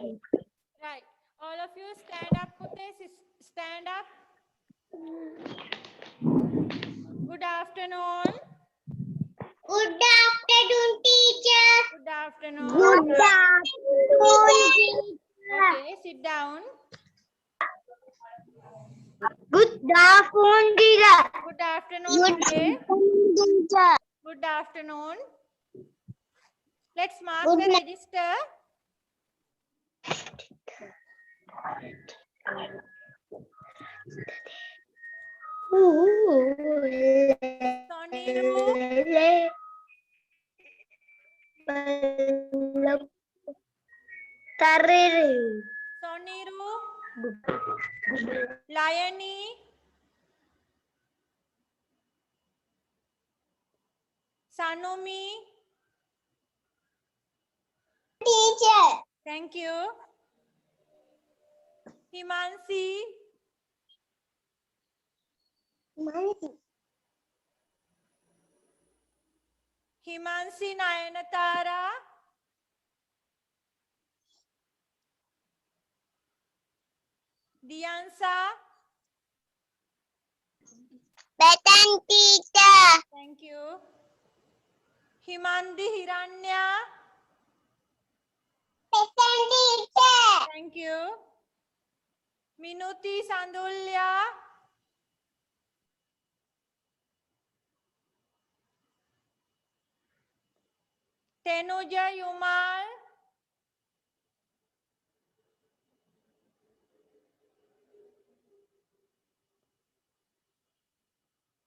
Right. All of you stand up, Pute. Stand up. Good afternoon. Good afternoon, teacher. Good afternoon. Good afternoon, teacher. Okay, sit down. Good afternoon, teacher. Good afternoon, Pute. teacher. Good afternoon. Let's mark Good the night. register. Soniru, Soniru, Layani, Sanumi. Teacher. Thank you. Himansi, Himansi Nayanatara, Diansa. Betan, teacher. Thank you. Himandi Hiranya. Betan, teacher. Thank you. Minuti Sandulya. Tenuja Yumal.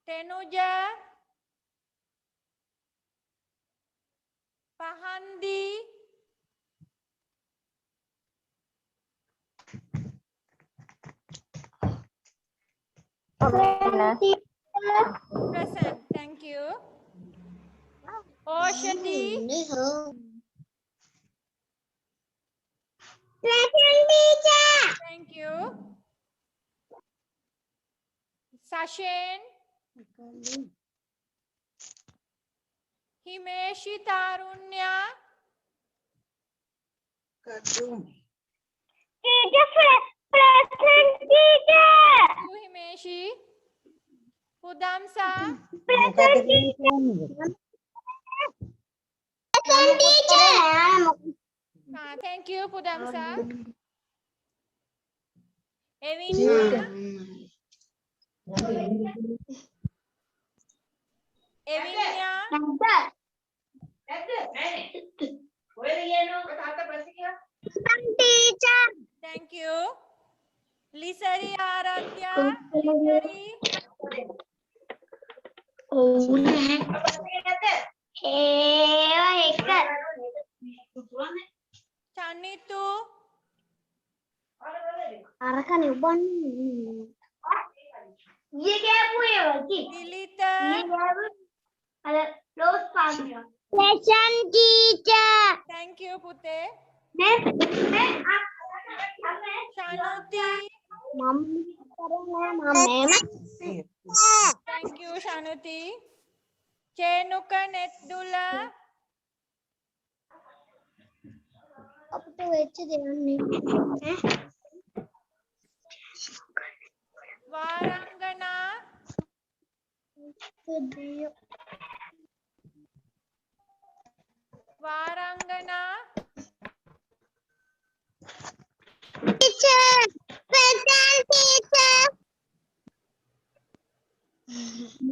Tenuja. Pahandi. Present. Thank you. Oshati. Present, teacher. Thank you. Sashen. Himeshi Tarunya. Teacher, present, teacher. Thank you, Himeshi. Pudamsa. Present, teacher. Present, teacher. Thank you, Pudamsa. Evinya. Evinya. Teacher. Thank you. Lisari Aradhya. Lisari. Chanitu. Arakan iban. Ye kya puye baki? Dilita. Ada close pamya. Lesson teacher. Thank you, Pute. मैं Shanuti. Thank you, Shanuti. Chenuka Netdula. अब तो वेचे देने Varangana. Varangana. teacher, present teacher.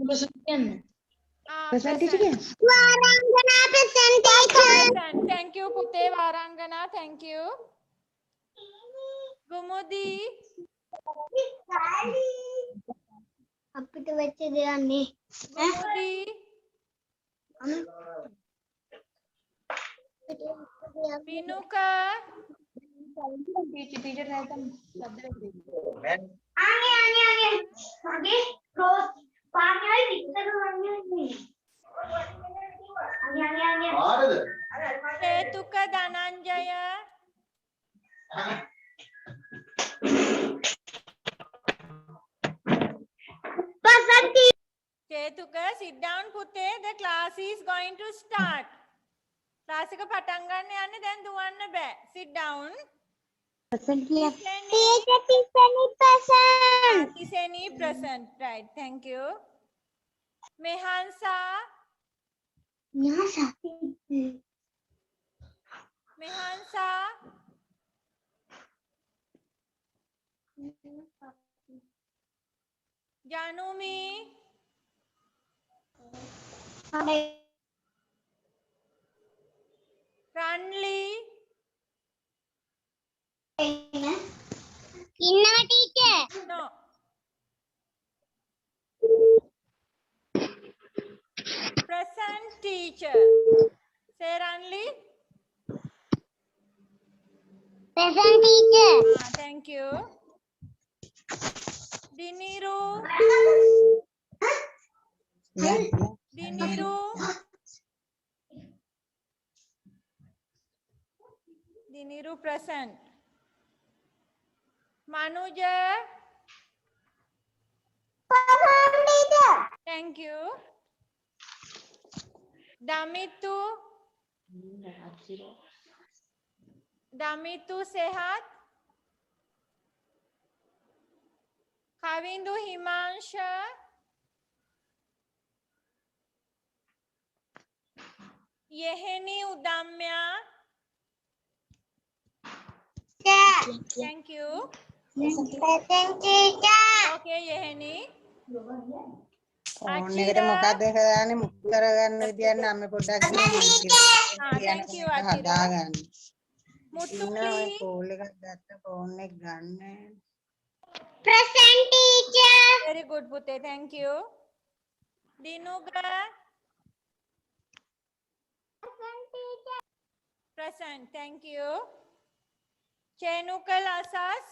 Present. Varangana present teacher. Present. Thank you, Pute. Varangana. Thank you. Gumudi. अब तो वेचे देने Gumudi. Binuka. आगे close पानी आई भीतर आगे Ketuka Dhananjaya. Ketuka, sit down, Pute. The class is going to start. Class එක පටන් ගන්න යන්නේ දැන් දුවන්න බෑ. Sit down. Tiseni. Tiseni present. Right. Thank you. Mehansa. Mehansa. Janumi. Ranli. No. Present teacher. Say Ranli. Present teacher. Thank you. Diniru. Diniru. Diniru present. Manuja. Present teacher. Thank you. Damitu. Damitu sehat. Kavindu Himansha. Yeheni Udamya. Thank you. Present teacher. Okay, Yeheni. ඕන එකට මොකක්ද කරන්නේ මුක් කරගන්න විදියක් නම් අපි පොඩ්ඩක් Thank you, Achira. හදාගන්න. Mutuli. ඉන්න ඔය කෝල් එකක් ගත්ත ෆෝන් එක ගන්න. Present teacher. Very good, Pute. Thank you. Dinuga. Present teacher. Present. Thank you. Chenukal Asas.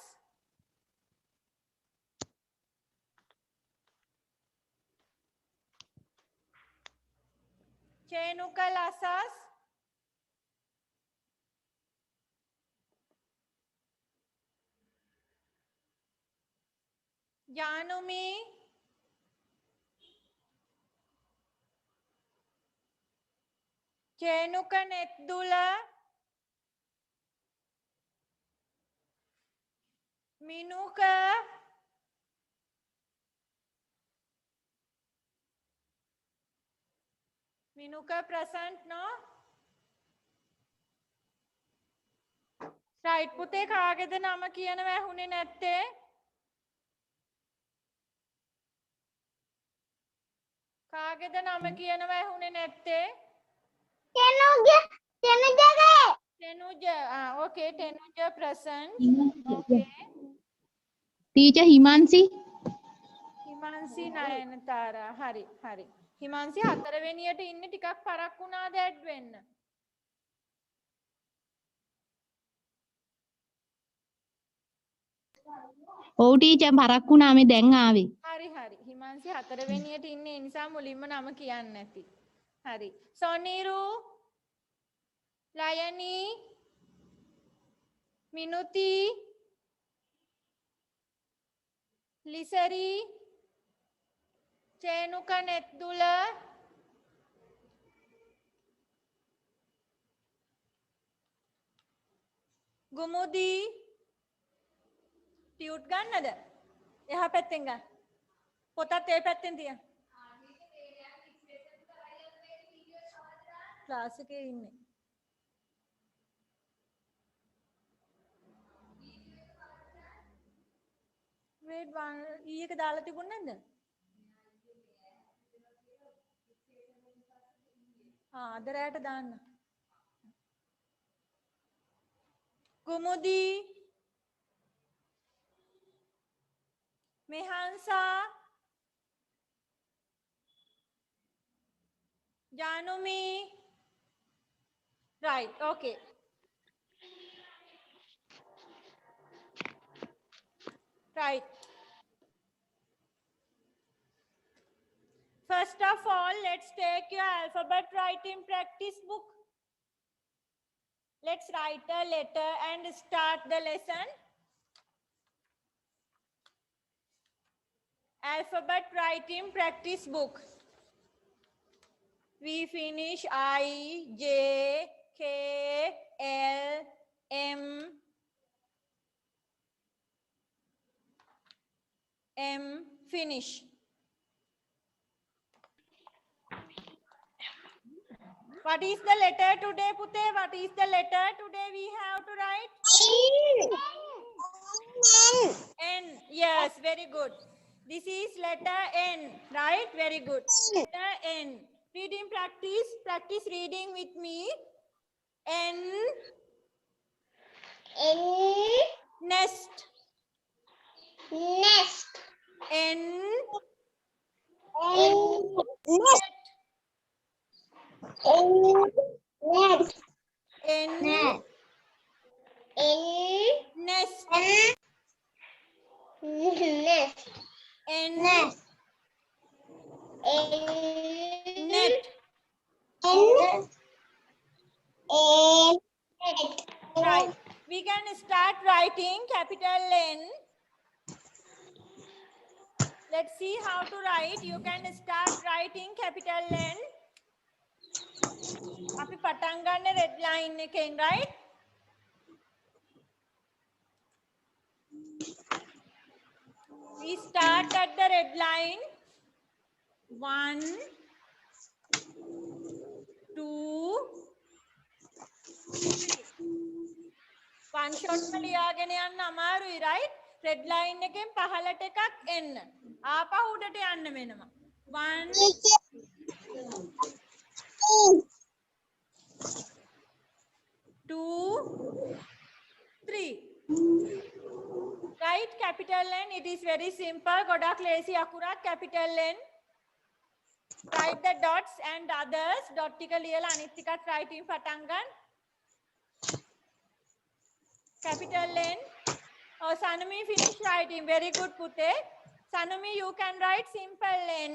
Chenukal Asas. Janumi. Chenuka Netdula. Minuka. Minuka present, no? Right, පුතේ කාගේද නම කියනව ඇහුනේ නැත්තේ? කාගේද නම කියනව ඇහුනේ නැත්තේ? Tenuja. Tenuja. Okay, Tenuja present. Okay. Teacher Himansi. Himansi Nayanthara. Hari, hari. Himansi හතරවෙනියට ඉන්නේ ටිකක් පරක් වුණාද ඇඩ් වෙන්න? ඔව් ටීචර් පරක් වුණා මේ දැන් ආවේ. හරි හරි. හිමාන්සි හතරවෙනියට ඉන්නේ ඒ නිසා මුලින්ම නම කියන්නේ නැති. හරි. සොනීරු ලයනි මිනුති ලිසරි චේනුක නෙත්දුල ගුමුදි ටියුට් ගන්නද? එහා පැත්තෙන් ගන්න. පොතත් ඒ පැත්තෙන් තියන්න. ක්ලාස් එකේ ඉන්නේ. grade 1 ඊ එක දාලා තිබුණ නැද්ද? අද රැට දාන්න. කුමුදි මෙහන්සා ජානුමි right okay right first of all let's take your alphabet writing practice book. Let's write a letter and start the lesson. Alphabet writing practice book. We finish I, J, K, L, M, M, finish. What is the letter today, Pute? What is the letter today we have to write? N. Yes, very good. This is letter N, right? Very good. Letter N. Reading practice. Practice reading with me. N. Nest. Nest. N. Nest. Nest. N. Nest. Nest. Nest. N. Nest. Net. Right. We can start writing capital N. Let's see how to write. You can start writing capital N. අපි පටන් ගන්න red line එකෙන්, right? We start at the red line. 1, 2, 3. One shot එක ලියාගෙන යන්න අමාරුයි, right? Red line එකෙන් පහළට එකක් එන්න. ආපහු උඩට යන්න වෙනවා. 1, 2, 3. Right, capital N. It is very simple. ගොඩක් ලේසි අකුරක් capital N. Write the dots and others. Dot ටික ලියලා අනිත් ටිකත් writing පටන් ගන්න. Capital N. Oh, Sanumi finished writing. Very good, Pute. Sanumi, you can write simple N.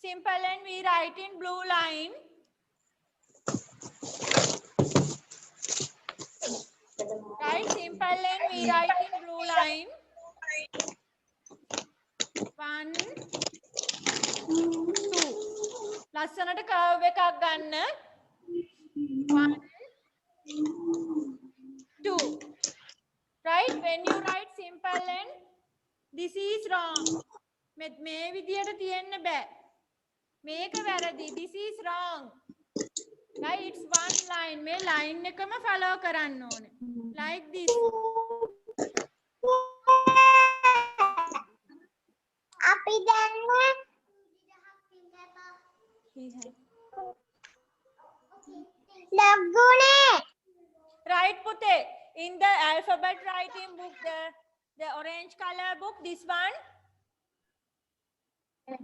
Simple N we write in blue line. Right, simple N we write in blue line. 1, 2. ලස්සනට curve එකක් ගන්න. 1, 2. Right, when you write simple N, this is wrong. මේ විදියට තියෙන්න බෑ. මේක වැරදි. This is wrong. Right, it's one line. මේ line එකම follow කරන්න ඕනේ. Like this. අපි දැන් ලග්ගුනේ. Right, Pute. In the alphabet writing book, the orange color book, this one.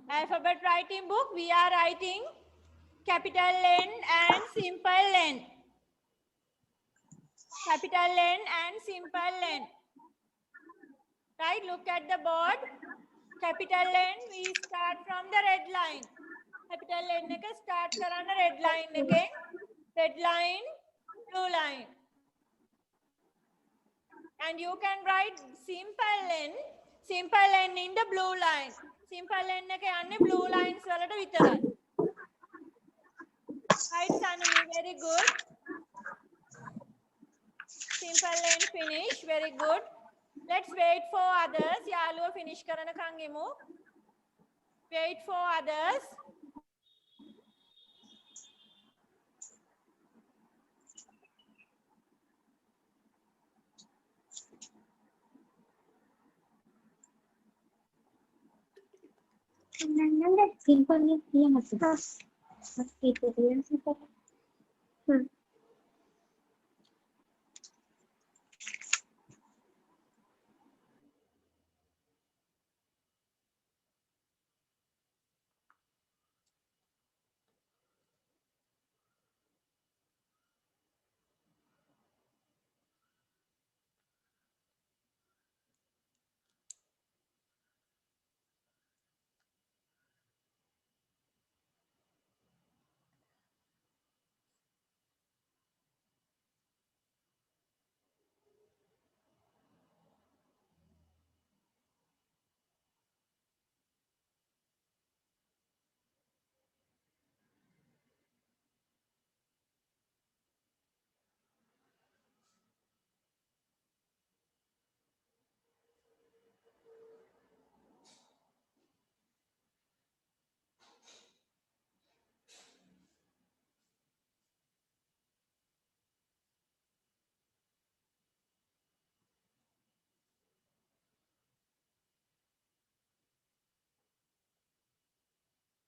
Alphabet writing book, we are writing capital N and simple N. Capital N and simple N. Right, look at the board. Capital N, we start from the red line. Capital N එක start කරන්න red line එකෙන්. Red line, blue line. And you can write simple N in the blue line. Simple N එක යන්නේ blue lines වලට විතරයි. Right, Sanumi, very good. Simple N finish, very good. Let's wait for others. යාළුව finish කරනකන් එමු. Wait for others.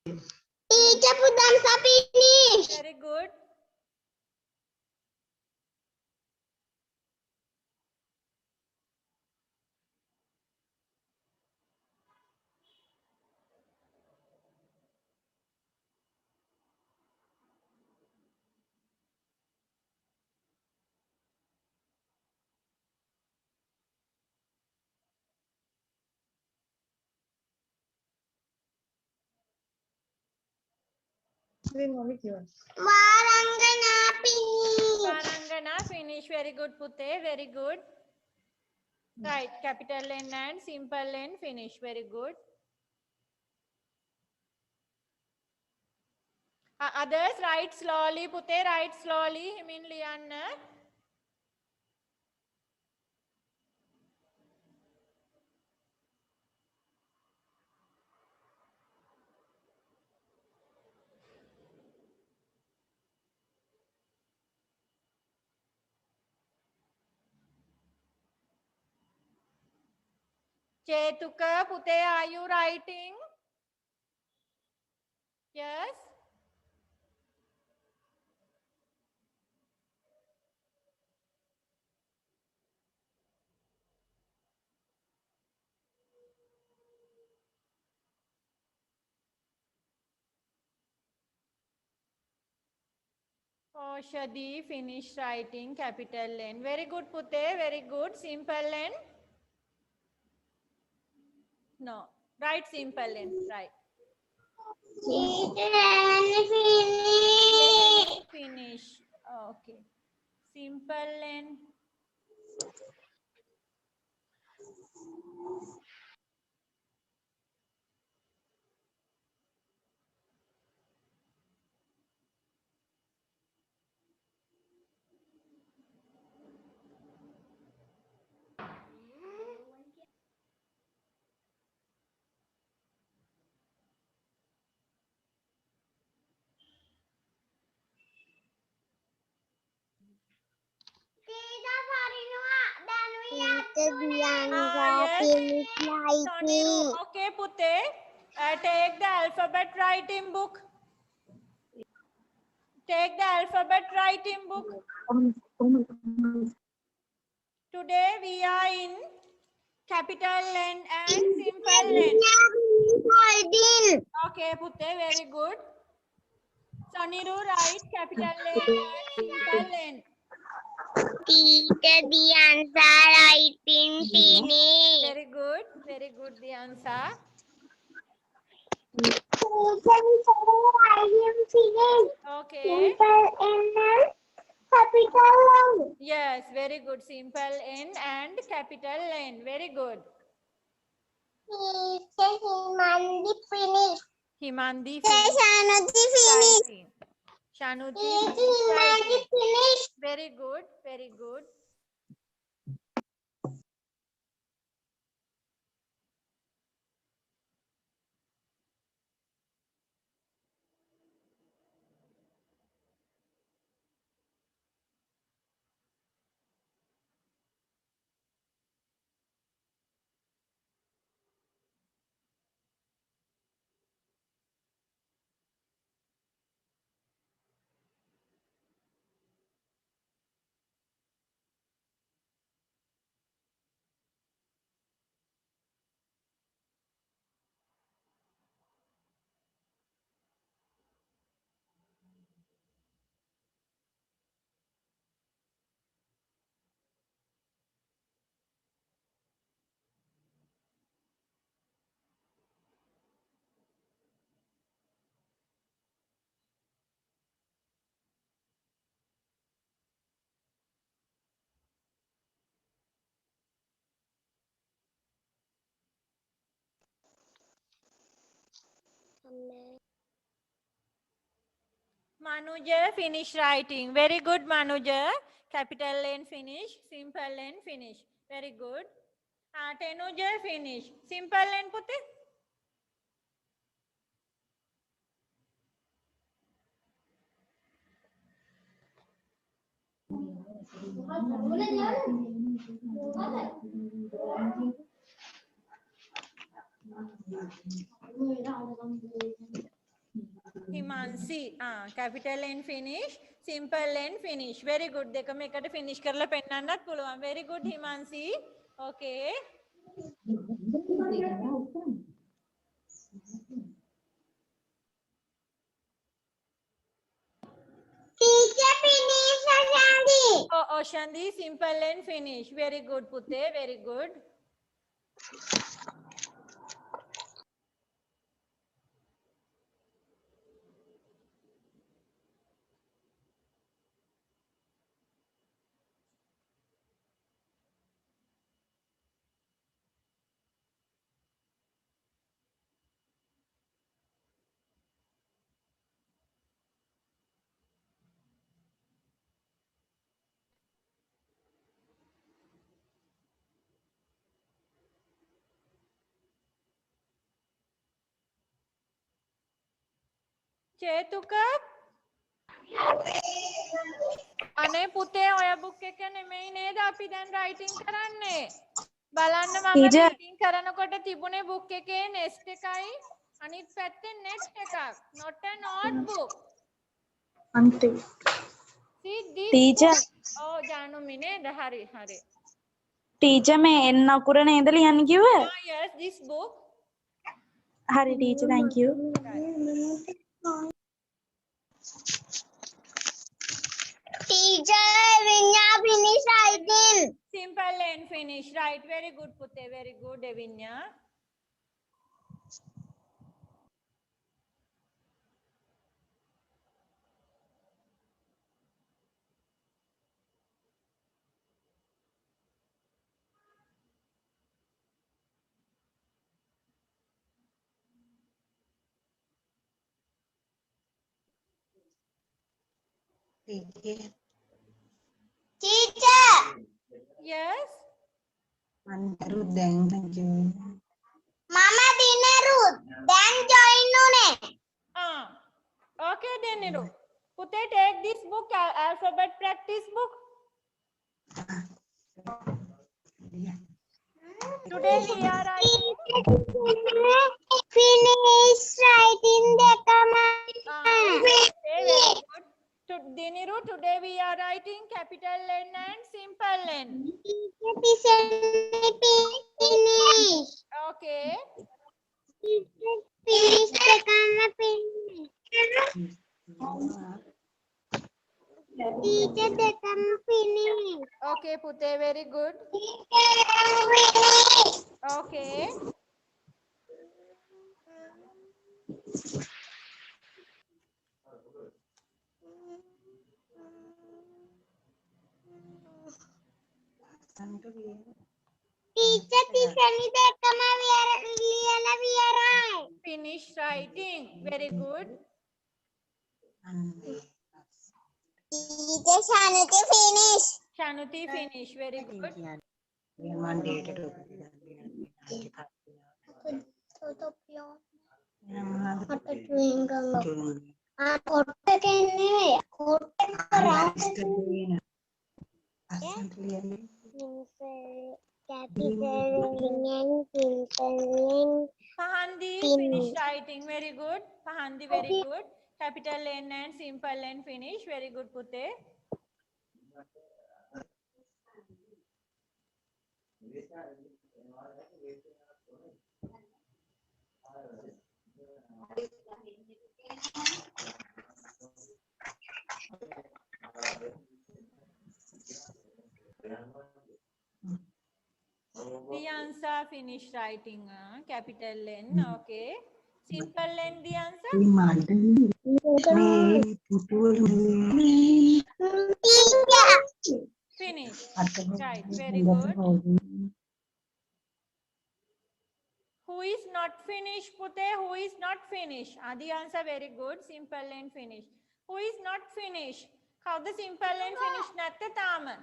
Teacher Pudansa finish. Very good. Warangana finish. Varangana finish. Very good, Pute. Very good. Right. Capital N and simple N finish. Very good. Others write slowly. Pute write slowly. Himin Lianna. Chetuka, Pute, are you writing? Yes. Oh, Shadi, finish writing capital N. Very good, Pute. Very good. Simple N. No. Write simple N. Right. Teacher finish. Finish. Okay. Simple N. Teacher Farinua dan Teacher Bianca Yes. finish Soniru. writing. Okay, Pute. Take the alphabet writing book. Take the alphabet writing book. Today we are in capital N and simple N. Writing. Okay, Pute, very good. Soniru, write capital N and simple N. Teacher Bianca writing finish. Very good. Very good, Diansa. Teacher writing finish. Okay. Simple and capital N. Yes, very good. Simple N and capital N. Very good. Teacher Himandi finish. Himandi Teacher finish Shanuti finish. writing. Shanuti Teacher finish Himandi writing. finish. Very good. Very good. Manuja, finish writing. Very good, Manuja. Capital N finish. Simple N finish. Very good. Tenuja, finish. Simple N Pute. Himansi. Capital N finish. Simple N finish. Very good. देखो मैं इकट्ठे finish करला पेन्ना पुलवा. Very good Himansi. Okay. Teacher finish Ashandi. Oh, Oshandi, simple and finish. Very good, Pute. Very good. චේතුක අනේ පුතේ ඔය book එක නෙමෙයි නේද අපි දැන් රයිටින් කරන්නේ බලන්න මම Teacher. රීඩින් කරනකොට තිබුණේ බුක් එකේ නෙස්ට් එකයි අනිත් පැත්තේ නෙට් එකක් not a notebook Ante. see this Teacher. oh ජානුමි නේද හරි හරි Teacher මේ එන්න අකුර නේද ලියන්න කිව්වේ? yes this book හරි teacher thank you. Teacher Vinya finish writing. simple and finish right very good Pute very good Evinya Teacher. yes අන්තරු දැන් joy Mama Dinaruth. Then join උනේ. Okay then Niru Pute take this book alphabet practice book today we are writing Finish writing dekama. very good Diniru today we are writing capital N and simple N Finish. okay Finish dekama finish. Teacher dekama finish. okay Pute very good Finish. okay Teacher tisani dekama ලියලා වියරයි. finish writing very good Teacher Shanati finish. Shanuti finish very good මන් ඩේටට Pahandi finish writing very good Pahandi very good capital N and simple N finish very good Pute Diansa finish writing capital N okay simple N Diansa finish right very good who is not finished Pute who is not finished Adi answer very good simple and finish who is not finished how the simple and finish natte tama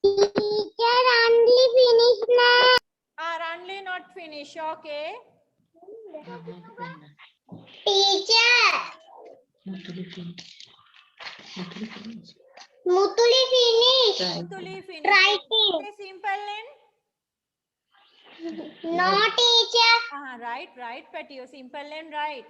Teacher Randy finish na. Ranli not finished okay Teacher. Mutuli finish. Mutuli finish. Writing. Okay, simple and No teacher. right, Patio. Simple and right.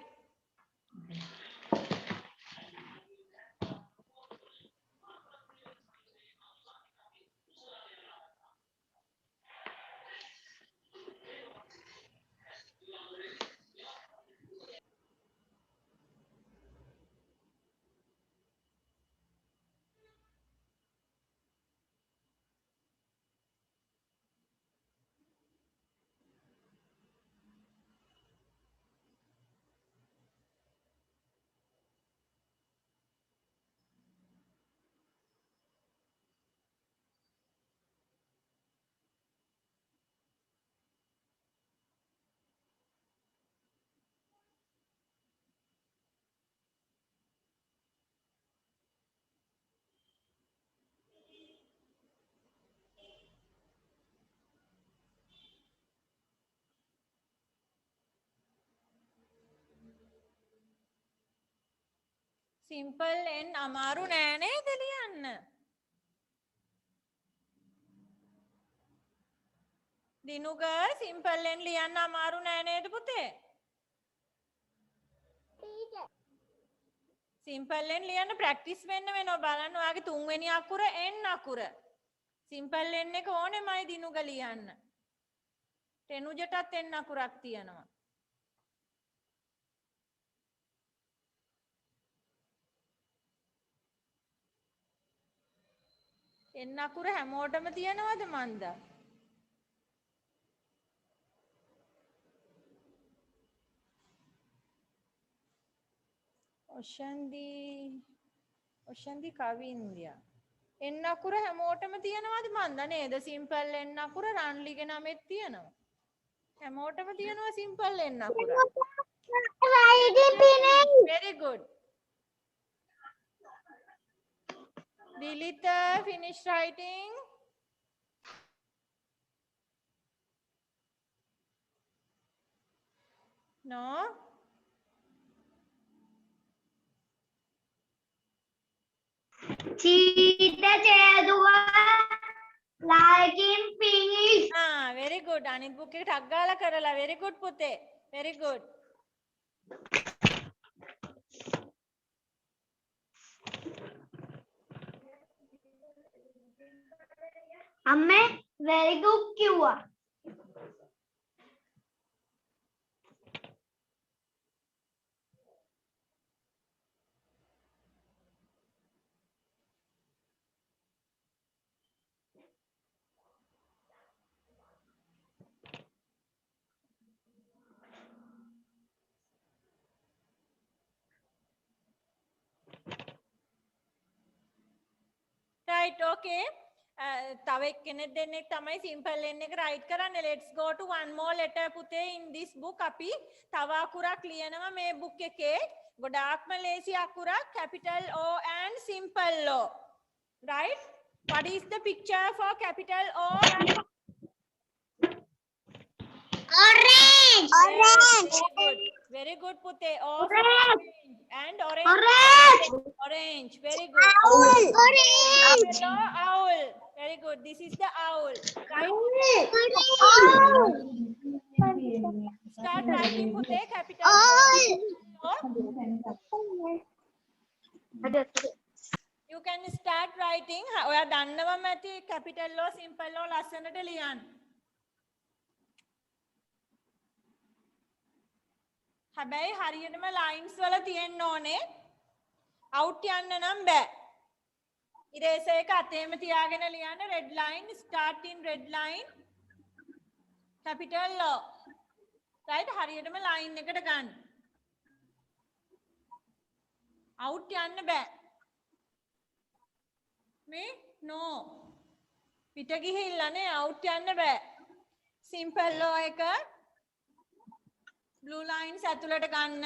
Simple and අමාරු නෑ නේද ලියන්න? Dinuka simple and ලියන්න අමාරු නෑ නේද පුතේ? Simple and ලියන්න practice වෙන්න වෙනවා. බලන්න ඔයාගේ තුන්වෙනි අකුර n අකුර. Simple n එක ඕනෙමයි දිනුක ලියන්න. තෙනුජටත් n අකුරක් තියෙනවා. n අකුර හැමෝටම තියෙනවද මන්ද? ඔෂන්දි කවින්දියා. n අකුර හැමෝටම තියෙනවද මන්ද නේද? simple n අකුර රන්ලිගේ නමෙත් තියෙනවා. හැමෝටම තියෙනවා simple n අකුර. Writing finish. Very good. Dilita, finish writing. No? Cheetah cheduwa. Writing finish. Very good. අනිත් book එකට ටක් ගාලා කරලා. Very good පුතේ. Very good. අම්මේ very good කිව්වා. Right, okay. තව එක්කෙනෙක් දෙන්නෙක් තමයි simple n එක write කරන්න. Let's go to one more letter පුතේ in this book. අපි තව අකුරක් ලියනවා මේ book එකේ. ගොඩාක්ම ලේසි අකුරක් capital O and simple O. Right? What is the picture for capital O? Orange. Yes, very good. Very good Pute. O for Orange. and orange. Orange. Orange. Very good. Owl. Orange. Hello, owl. Very good. This is the owl. Right? Owl. Start writing Pute. Capital O. You can start writing. ඔයා දන්නවම ඇති capital O, simple O ලස්සනට ලියන්න. හැබැයි හරියටම lines වල තියෙන්න ඕනේ. out යන්න නම් බෑ. eraser එක අතේම තියාගෙන ලියන්න. red line, start in red line. capital O. right? හරියටම line එකට ගන්න. out යන්න බෑ. මේ no. පිට ගිහිල්ලානේ out යන්න බෑ. simple O එක blue lines ඇතුළට ගන්න.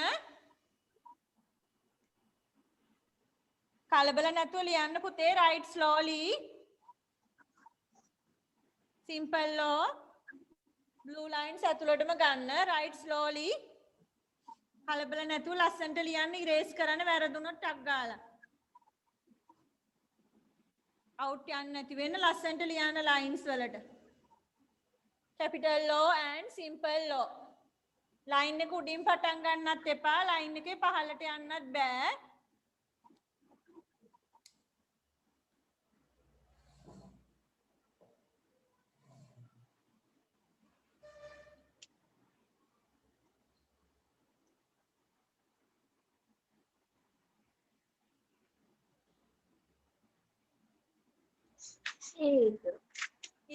කලබල නැතුව ලියන්න පුතේ. write slowly. simple O blue lines ඇතුළටම ගන්න. write slowly. කලබල නැතුව ලස්සනට ලියන්න. erase කරන්න වැරදුනොත් ටක් ගාලා. out යන්න නැති වෙන්න ලස්සනට ලියන්න lines වලට. capital law and simple law. line එක උඩින් පටන් ගන්නත් එපා, line එකේ පහළට යන්නත් බෑ.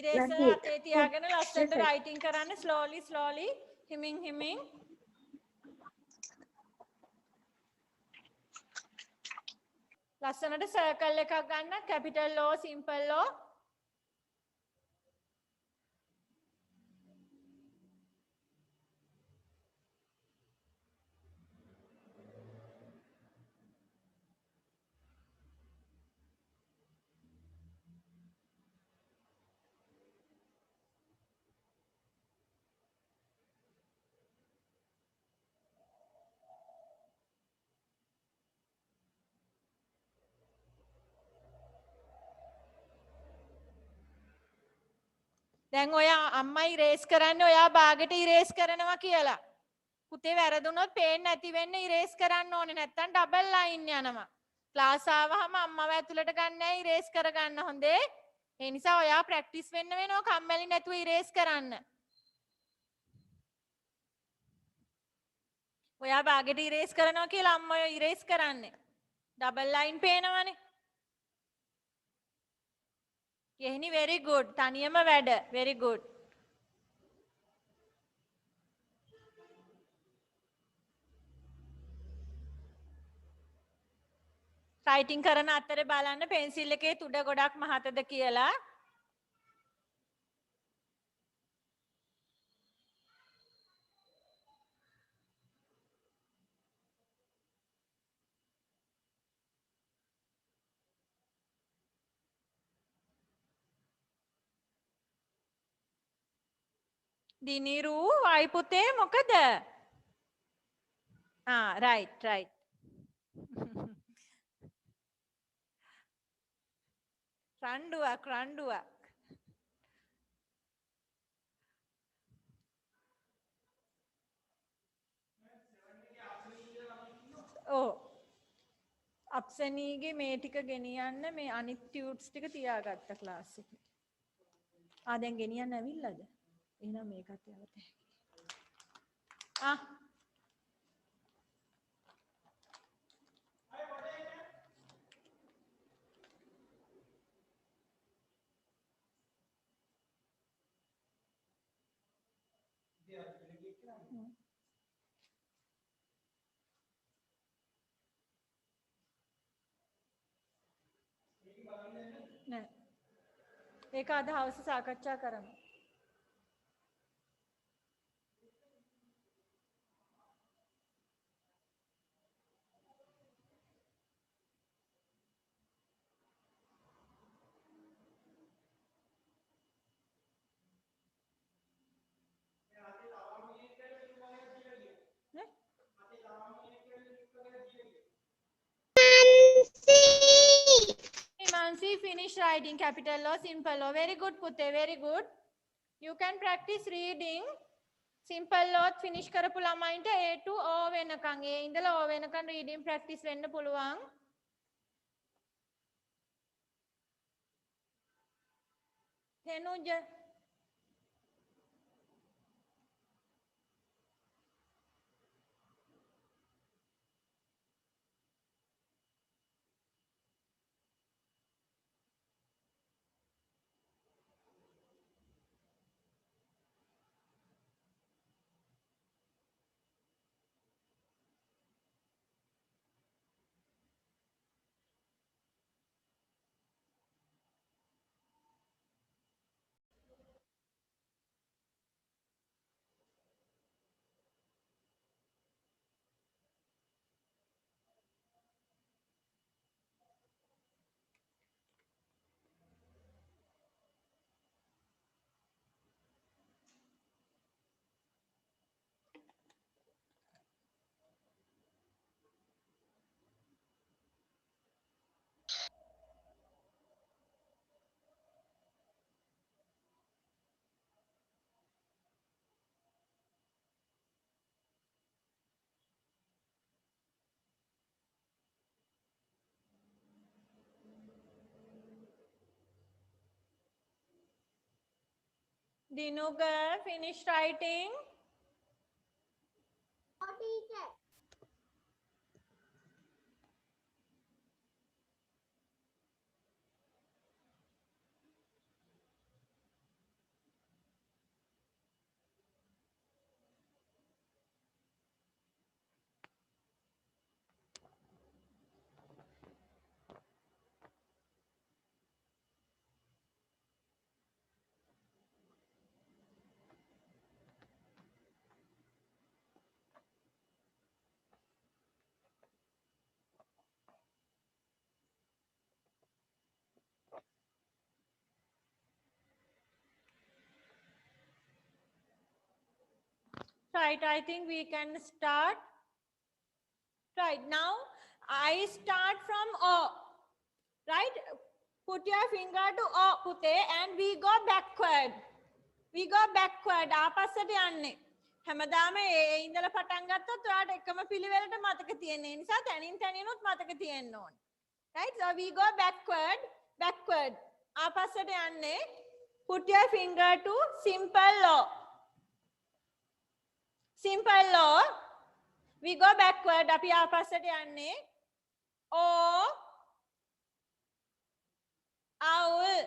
eraser අතේ තියාගෙන ලස්සනට writing කරන්න slowly හිමින් ලස්සනට circle එකක් ගන්න capital law simple law දැන් ඔයා අම්මා ඉරේස් කරන්නේ ඔයා බාගෙට ඉරේස් කරනවා කියලා. පුතේ වැරදුනොත් පේන්නේ නැති වෙන්න ඉරේස් කරන්න ඕනේ නැත්තම් ඩබල් ලයින් යනවා. ක්ලාස් ආවහම අම්මව ඇතුළට ගන්නෑ ඉරේස් කරගන්න හොඳේ. ඒ නිසා ඔයා ප්‍රැක්ටිස් වෙන්න වෙනවා කම්මැලි නැතුව ඉරේස් කරන්න. ඔයා බාගෙට ඉරේස් කරනවා කියලා අම්මා ඔය ඉරේස් කරන්නේ. ඩබල් ලයින් පේනවනේ. Yehini very good. Taniyama වැඩ. Very good. Writing කරන අතරේ බලන්න පෙන්සිල් එකේ තුඩ ගොඩක් මහතද කියලා. දිනිරු අයි පුතේ මොකද? right. රණ්ඩුවක්. ඔව්. අප්සනීගේ මේ ටික ගෙනියන්න මේ අනිත් ටියුට්ස් ටික තියාගත්ත ක්ලාස් එකේ. දැන් ගෙනියන්න ඇවිල්ලාද? එහෙනම් මේකත් යවත හැකියි. නෑ. ඒක අද හවස සාකච්ඡා කරමු. Himanshi, finish writing capital law, simple law. Very good, Pute. Very good. You can practice reading. Simple law finish කරපු ළමයින්ට A to O වෙනකන්. A ඉඳලා O වෙනකන් reading practice වෙන්න පුළුවන්. තෙනුජ Dinu girl, finish writing. Right, I think we can start. Right, now I start from O. Right, put your finger to O, Pute, and we go backward. We go backward. ආපස්සට යන්නේ. හැමදාම ඒ ඉඳලා පටන් ගත්තොත් ඔයාලට එකම පිළිවෙලට මතක තියෙන නිසා තනින් තනිනුත් මතක තියෙන්න ඕනේ. Right, so we go backward. Backward. ආපස්සට යන්නේ. Put your finger to simple law. Simple law. We go backward. අපි ආපස්සට යන්නේ. O owl.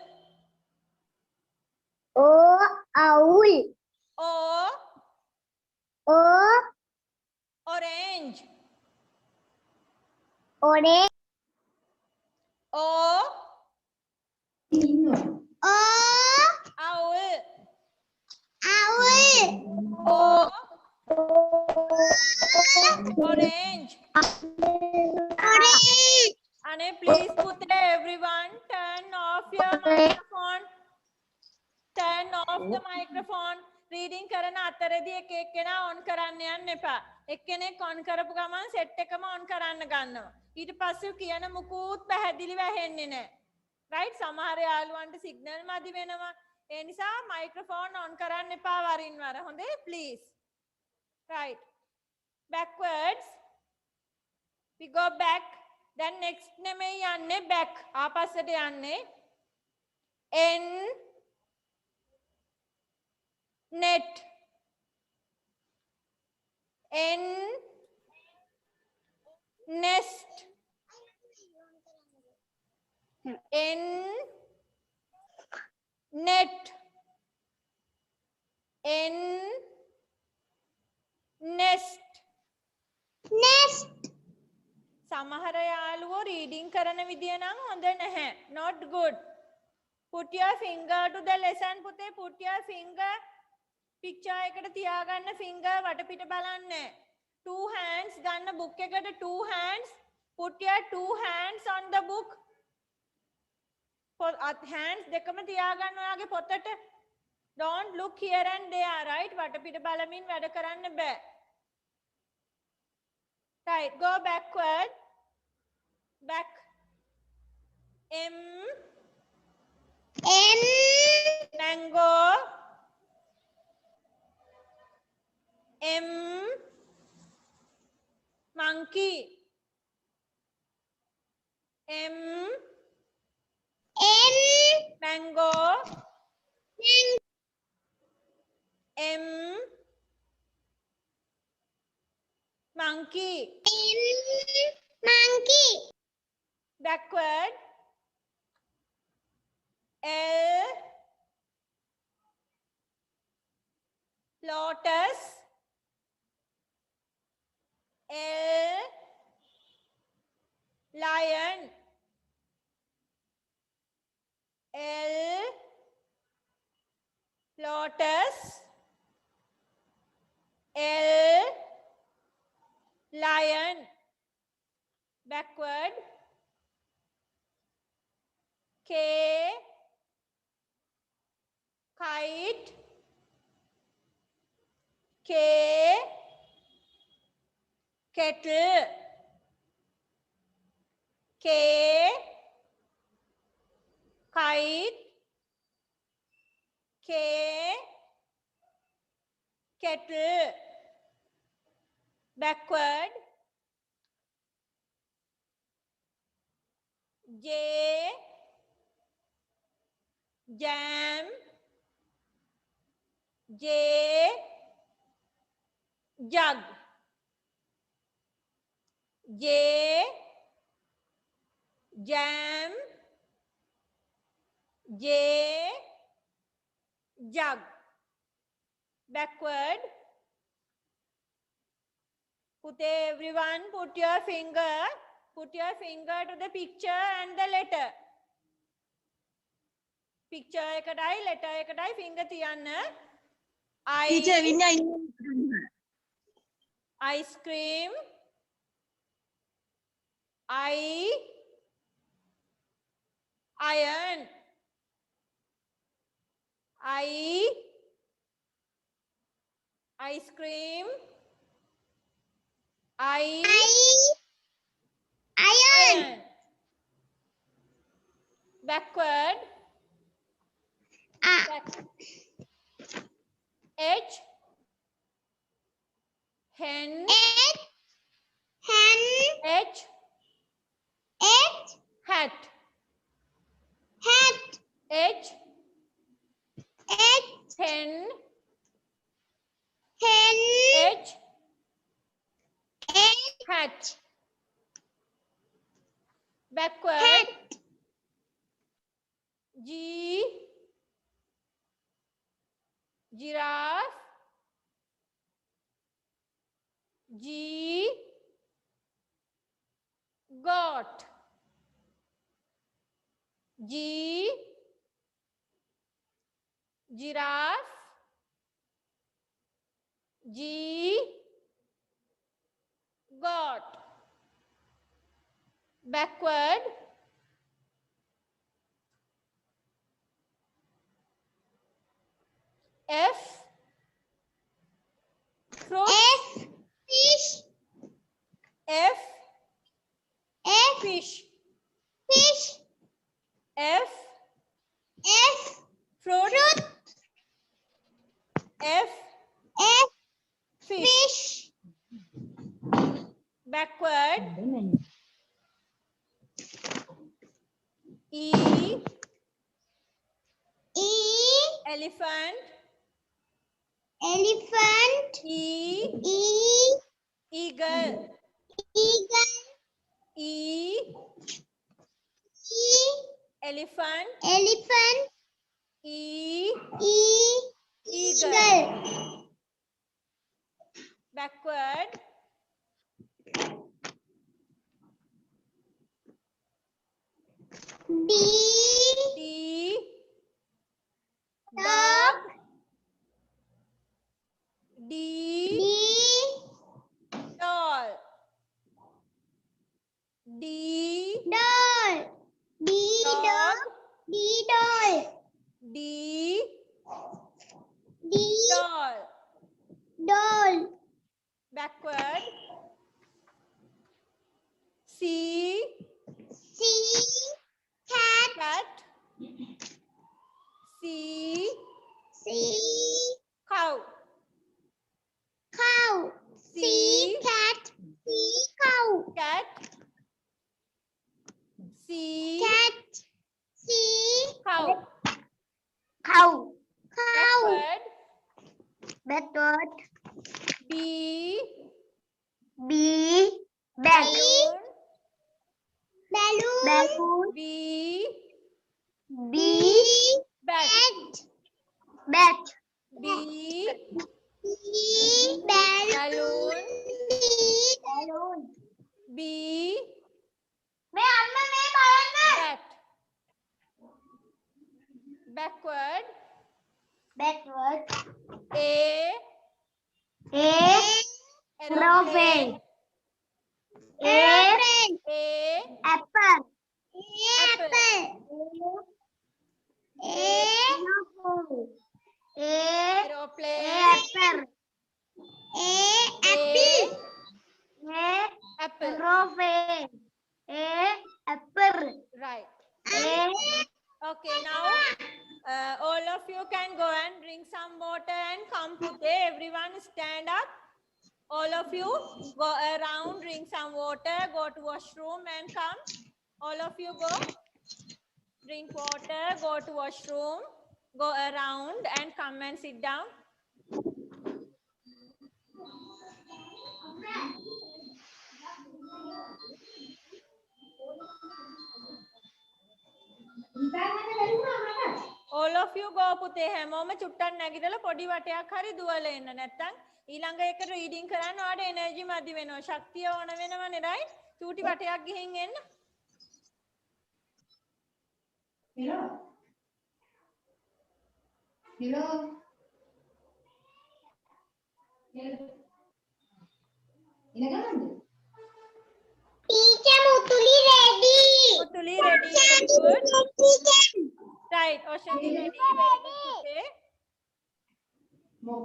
O owl. O O orange. orange. O O owl. owl. O orange. Orange. Ane, please put everyone turn off your microphone. Turn off the microphone. Reading කරන අතරදී එක එක්කෙනා on කරන්න යන්න එපා. එක්කෙනෙක් on කරපු ගමන් set එකම on කරන්න ගන්නවා. ඊට පස්සේ කියන මුකුත් පැහැදිලිව ඇහෙන්නේ නැහැ. right, සමහර යාළුවන්ට signal මදි වෙනවා. ඒ නිසා microphone on කරන්න එපා වරින් වර. හොඳේ please. right, backwards. We go back. Then next නෙමෙයි යන්නේ back. ආපස්සට යන්නේ. N net. N nest. N net. N nest. Nest. සමහර යාළුවෝ reading කරන විදිය නම් හොඳ නැහැ. Not good. Put your finger to the lesson. පුතේ put your finger picture එකට තියාගන්න finger වටපිට බලන්න. Two hands ගන්න book එකට two hands. Put your two hands on the book. hands දෙකම තියාගන්න ඔයාගේ පොතට. Don't look here and there, right? වටපිට බලමින් වැඩ කරන්න බෑ. Right, go backward. Back. M. M. Mango. M. Monkey. M. M. Mango. M. Monkey. M. Monkey. Backward. L. Lotus. L. Lion. L. Lotus. L. Lion. Backward. K. Kite. K. Kettle. K. Kite. K. Kettle. Backward. J. Jam. J, jug. J, jam. J, jug. Backward. Everyone put your finger to the picture and the letter. Picture එකටයි letter එකටයි finger තියන්න. Teacher විඤ්ඤා Ice cream. Iron. Ice cream. Iron. Backward. H, hen. H, hat. H, hen. H, hat. Backward. G, giraffe. G, goat. G, giraffe. G, goat. Backward. F, fruit. F, fish. F, fruit. F, fish. Backward. E, elephant. E, eagle. E, elephant. E, eagle. Backward. D, dog. D, doll. D, dog. D, doll. Backward. C, cat. C, cow. C, cat. C, cow. Backward. B, balloon. B, bat. B, balloon. B, bat. Backward. A, aeroplane. A, apple. Aeroplane. Apple. Right. Okay, now all of you can go and drink some water and come Pute. Everyone stand up. All of you go around, drink some water, go to washroom and come. All of you go. Drink water, go to washroom, go around and come and sit down. all of you go පුතේ හැමෝම චුට්ටක් නැගිටලා පොඩි වටයක් හරි දුවලා එන්න. නැත්තම් ඊළඟ එක රීඩින් කරන්න ඔයාලට එනර්ජි මදි වෙනවා. ශක්තිය ඕන වෙනවනේ right? චූටි වටයක් ගිහින් එන්න. Teacher Mutuli ready. Mutuli ready. Very good. Right. Oshani ready. Very good පුතේ.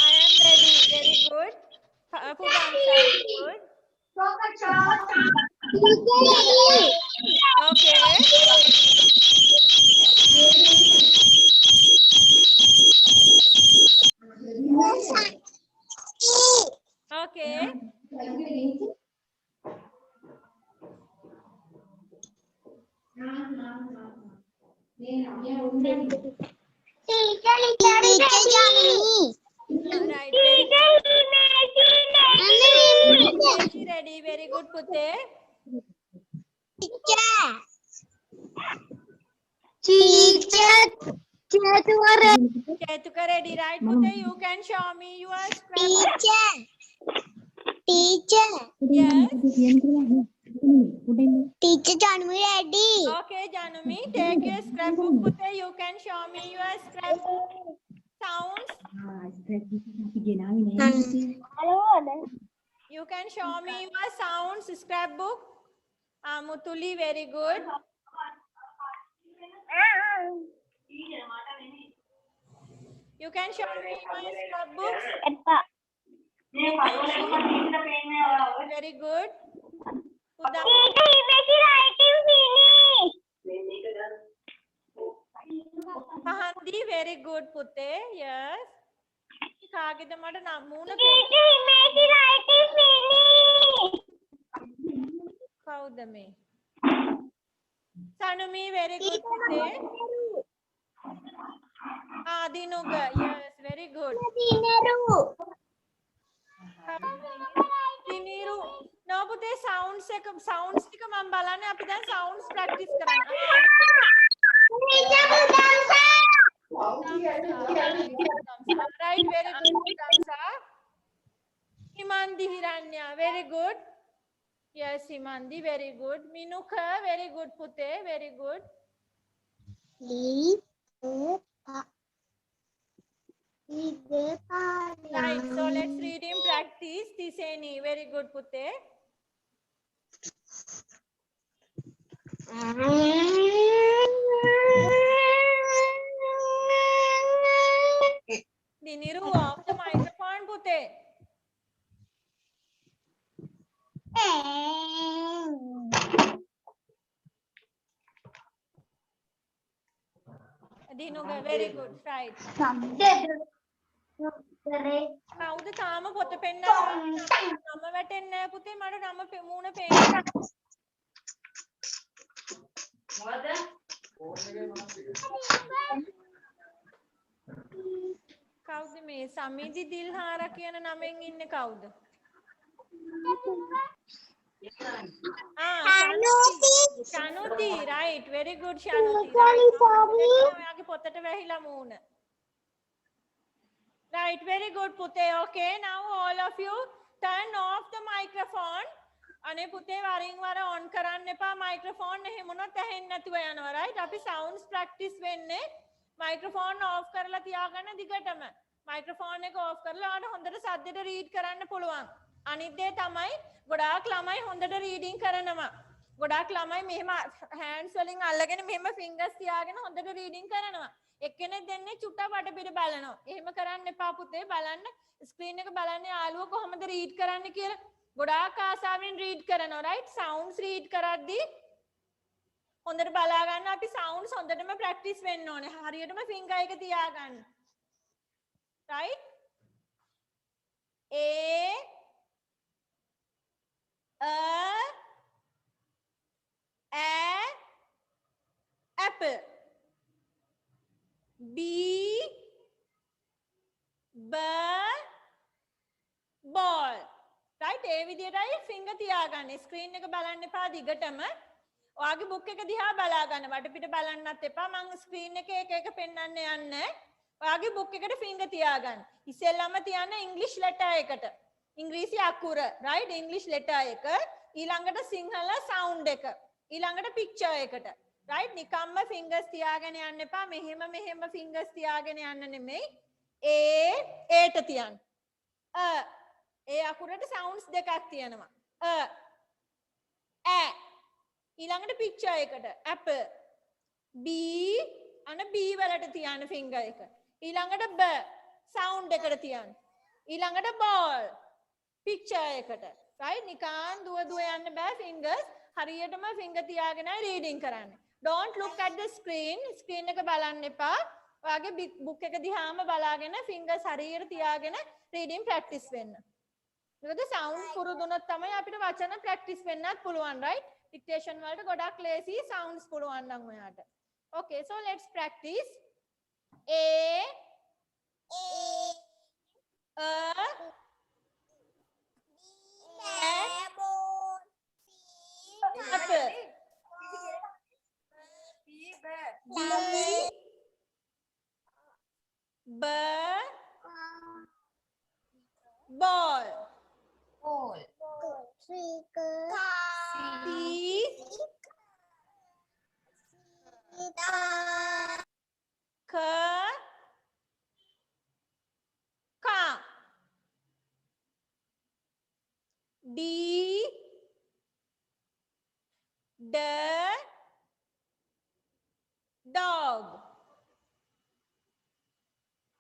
I am ready. Very good. Pudansa. Very good. Okay. Okay. Right. Very good. She ready. Very good, Pute. Chetuka ready, right, Pute? You can show me your scrapbook. Teacher. Yes. Teacher Janvi ready. Okay, Janumi, take your scrapbook, Pute. You can show me your scrapbook. Sounds. You can show me your sounds scrapbook. Mutuli, very good. You can show me your scrapbooks. Very good. Pahandi, very good, Pute. Yes. Kagida mada namuna Kaudame. Sanumi, very good, Pute. Dinuga, yes, very good. Diniru. No, Pute, sounds tika mam balane api dan sounds practice karana. Right, very good, Damsa. Himandi Hiranya, very good. Yes, Himandi, very good. Minuka, very good, Pute, very good. Right, so let's read in practice. Tiseni, very good, Pute. Diniru, off the microphone, Pute. Dinuga, very good, right. Kauda tama pota penna nama watenna Pute mada nama moona peenna. Kauda me Samiji Dilhara kiyana namen inne kauda? Shanuti, right, very good, Shanuti. Right, potata wahila moona. Right, very good, Pute. Okay, now all of you turn off the microphone. Ane Pute waring wara on karanne pa microphone ne hemunot ahenna nathuwa yanawa, right? Api sounds practice wenne microphone off karala tiyaganna digatama. Microphone එක off කරලා ඔයාලට හොඳට සද්දෙට read කරන්න පුළුවන්. අනිත් දේ තමයි ගොඩාක් ළමයි හොඳට reading කරනවා. ගොඩාක් ළමයි මෙහෙම hands වලින් අල්ලගෙන මෙහෙම fingers තියාගෙන හොඳට reading කරනවා. එක්කෙනෙක් දෙන්නේ චුට්ටක් වටපිට බලනවා. එහෙම කරන්න එපා පුතේ. බලන්න screen එක බලන්න යාළුවෝ කොහොමද read කරන්න කියලා. ගොඩාක් ආසාවෙන් read කරනවා, right? Sounds read කරද්දී හොඳට බලා ගන්න. අපි sounds හොඳටම practice වෙන්න ඕනේ. හරියටම finger එක තියාගන්න. Right? Apple. B, ball. Right? ඒ විදිහටයි finger තියාගන්න. screen එක බලන්න එපා දිගටම. ඔයාගේ බුක් එක දිහා බලා ගන්න. වටපිට බලන්නත් එපා. මම ස්ක්‍රීන් එකේ එක එක පෙන්වන්න යන්නේ. ඔයාගේ බුක් එකට ෆින්ගර් තියාගන්න. ඉස්සෙල්ලාම තියන්න ඉංග්‍රීසි ලෙටර් එකට. ඉංග්‍රීසි අකුර, right? ඉංග්‍රීසි ලෙටර් එක. ඊළඟට සිංහල සවුන්ඩ් එක. ඊළඟට පික්චර් එකට. right? නිකම්ම ෆින්ගර්ස් තියාගෙන යන්න එපා. මෙහෙම ෆින්ගර්ස් තියාගෙන යන්න නෙමෙයි. ඒට තියන්න. ඒ අකුරට සවුන්ඩ්ස් දෙකක් තියෙනවා. ඈ. ඊළඟට පික්චර් එකට apple. B අන B වලට තියන්න ෆින්ගර් එක. ඊළඟට b සවුන්ඩ් එකට තියන්න. ඊළඟට ball පික්චර් එකට. right? නිකන් දුව යන්න බෑ ෆින්ගර්ස්. හරියටම ෆින්ගර් තියාගෙන රීඩින් කරන්න. don't look at the screen. Screen එක බලන්න එපා. ඔයාගේ බුක් එක දිහාම බලාගෙන ෆින්ගර්ස් හරියට තියාගෙන රීඩින් ප්‍රැක්ටිස් වෙන්න. මොකද සවුන්ඩ් පුරුදුනොත් තමයි අපිට වචන ප්‍රැක්ටිස් වෙන්නත් පුළුවන්, right? dictation වලට ගොඩක් ලේසි sounds පුළුවන් නම් ඔයාට. okay, so let's practice. A apple. B ball. C car. D dog.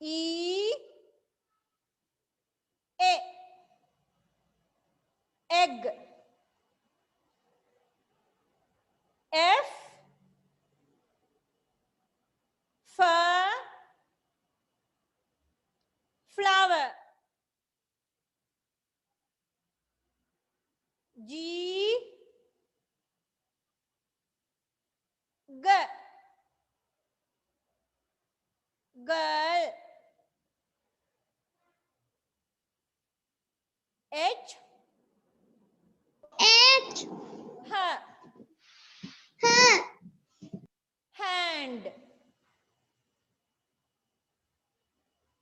E egg. F flower. G girl. H hand.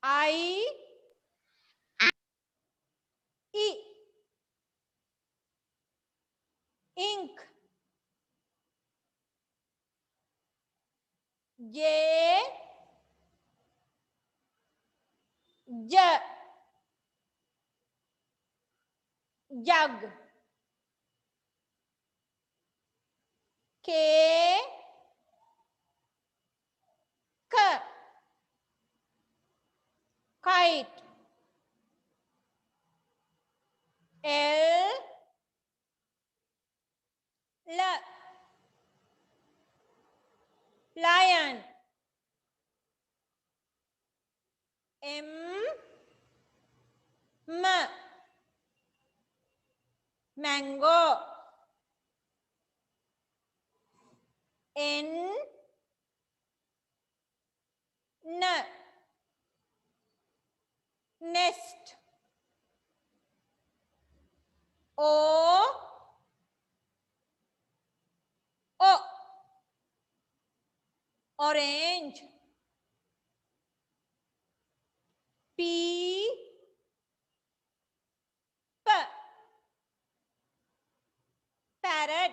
I ink. J jug. K kite. L lion. M mango. N nest. O orange. P parrot.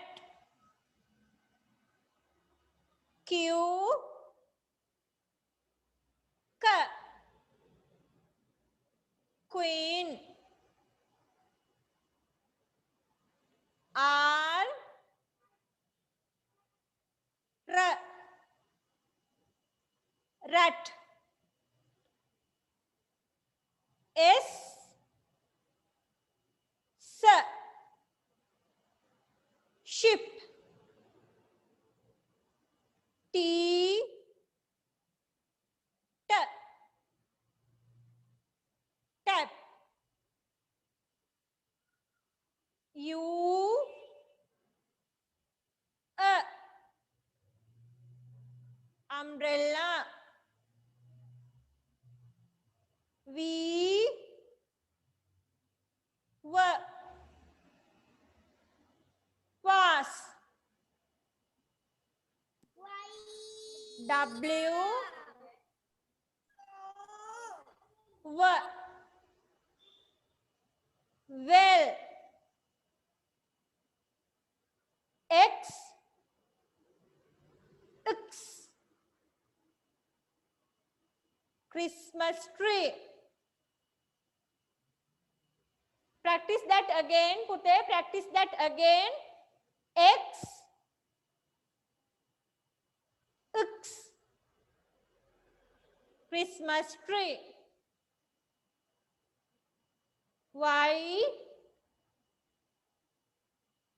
Q queen. R rat. S ship. T tap. U umbrella. V vase. W well. X Christmas tree. Practice that again, Pute. Practice that again. X Christmas tree. Y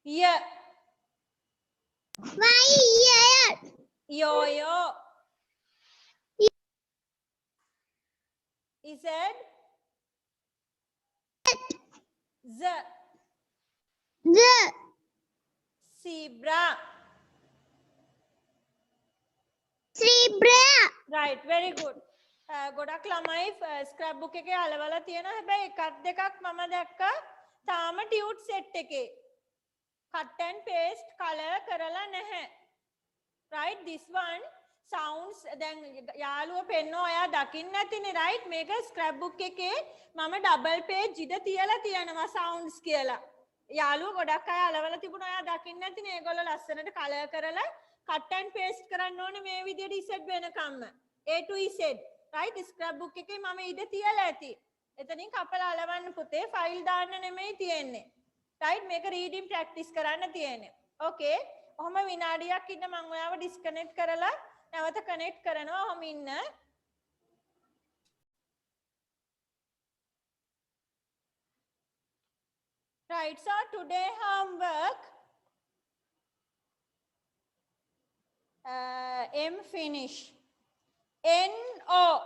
yeah. Yo-yo. Z zebra. Right, very good. ගොඩක් ළමයි scrap book එකේ අලවලා තියෙනවා. හැබැයි එකක් දෙකක් මම දැක්කා තාම ටියුට් සෙට් එකේ cut and paste color කරලා නැහැ. Right, this one sounds දැන් යාළුව පෙන්නෝ ඔයා දකින්න නැතිනේ. right, මේක ස්ක්‍රැප් බුක් එකේ මම ඩබල් පේජ් ඉද තියලා තියෙනවා sounds කියලා. යාළුව ගොඩක් අය අලවලා තිබුණා ඔයා දකින්න නැතිනේ. ඒගොල්ලෝ ලස්සනට color කරලා cut and paste කරන්න ඕනේ මේ විදිහට ඉසෙට් වෙනකම්ම. A to Z. right, scrap book එකේ මම ඉද තියලා ඇති. එතනින් කපලා අලවන්න පුතේ. ෆයිල් දාන්න නෙමෙයි තියෙන්නේ. right, මේක රීඩින් ප්‍රැක්ටිස් කරන්න තියෙන්නේ. okay, ඔහම විනාඩියක් ඉන්න මම ඔයාව ඩිස්කනෙක්ට් කරලා නැවත කනෙක්ට් කරනවා. ඔහම ඉන්න. right, so today homework M finish NO.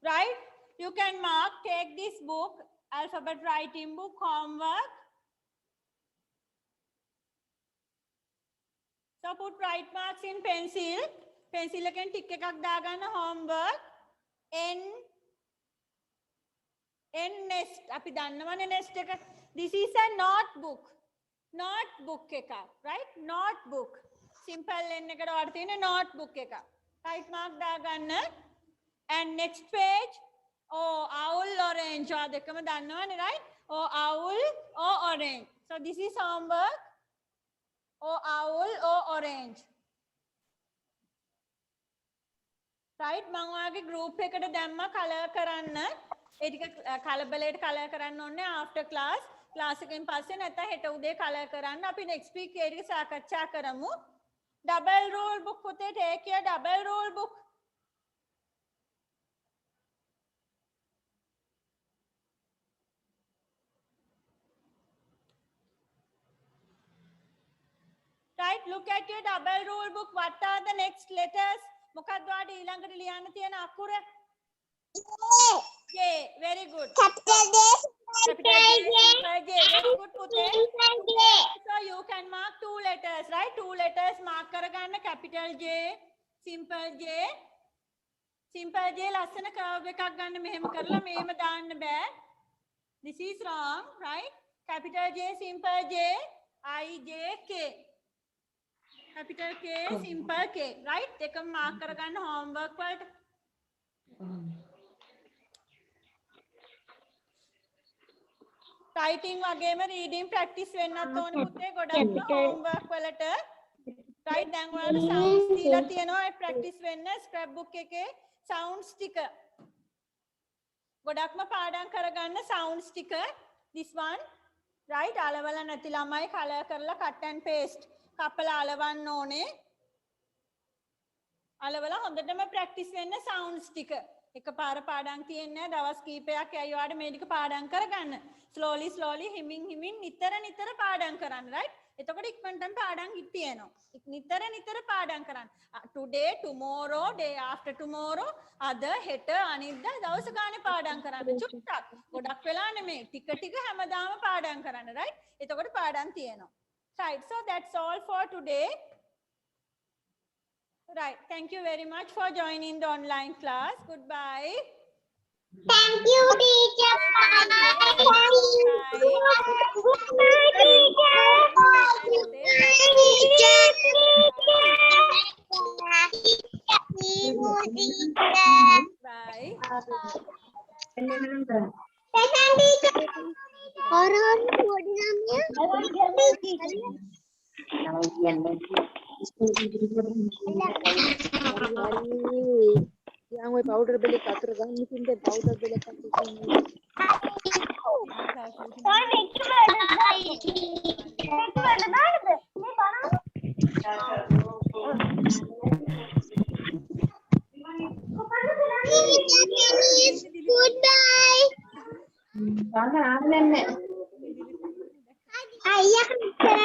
right, you can mark, take this book, alphabet writing book, homework. So put right marks in pencil. Pencil එකෙන් tick එකක් දාගන්න. homework N nest. අපි දන්නවනේ nest එක. This is a notebook. notebook එකක්. right, notebook. simple N එකට වඩ තියෙන notebook එකක්. right mark දාගන්න. and next page owl orange. ඔයා දෙකම දන්නවනේ. right, owl orange. so this is homework owl orange. right, මම ඔයාගේ group එකට දැම්මා color කරන්න. ඒ ටික කලබලයට color කරන්න ඕනේ after class. class එකෙන් පස්සේ නැත්නම් හෙට උදේ color කරන්න. අපි next week ඒ ටික සාකච්ඡා කරමු. double rule book පුතේ, take your double rule book. right, look at your double rule book. what are the next letters? මොකක්ද ඔයාලට ඊළඟට ලියන්න තියෙන අකුර? J. very good. capital J, small j. very good පුතේ. so you can mark two letters. right, two letters mark කරගන්න. capital J, simple J. simple J ලස්සන curve එකක් ගන්න. මෙහෙම කරලා මෙහෙම දාන්න බෑ. this is wrong. right, capital J, simple J, I J K. capital K, simple K. right, දෙකම mark කරගන්න homework වලට. writing වගේම reading practice වෙන්නත් ඕනේ පුතේ. ගොඩක් homework වලට. right, දැන් ඔයාලට sounds දීලා තියෙනවා. ඒ practice වෙන්න scrap book එකේ sounds ටික. ගොඩක්ම පාඩම් කරගන්න sounds ටික. this one. right, අලවලා නැති ළමයි color කරලා cut and paste කපලා අලවන්න ඕනේ. අලවලා හොඳටම practice වෙන්න sounds ටික. එකපාර පාඩම් තියෙන්නේ නැහැ. දවස් කීපයක් ඇයි ඔයාලට මේ ටික පාඩම් කරගන්න. slowly හිමින් නිතර පාඩම් කරන්න. right, එතකොට ඉක්මනටම පාඩම් තියෙනවා. නිතර පාඩම් කරන්න. today, tomorrow, day after tomorrow, අද, හෙට, අනිද්දා දවස් ගානේ පාඩම් කරන්න. චුට්ටක්. ගොඩක් වෙලා නෙමෙයි. ටික හැමදාම පාඩම් කරන්න. right, එතකොට පාඩම් තියෙනවා. right, so that's all for today. right, thank you very much for joining the online class. goodbye. Thank you, teacher. Bye. Bye. Teacher. orang body namanya. yang we powder beli katur gan mungkin deh powder beli katur Goodbye. Ayah kan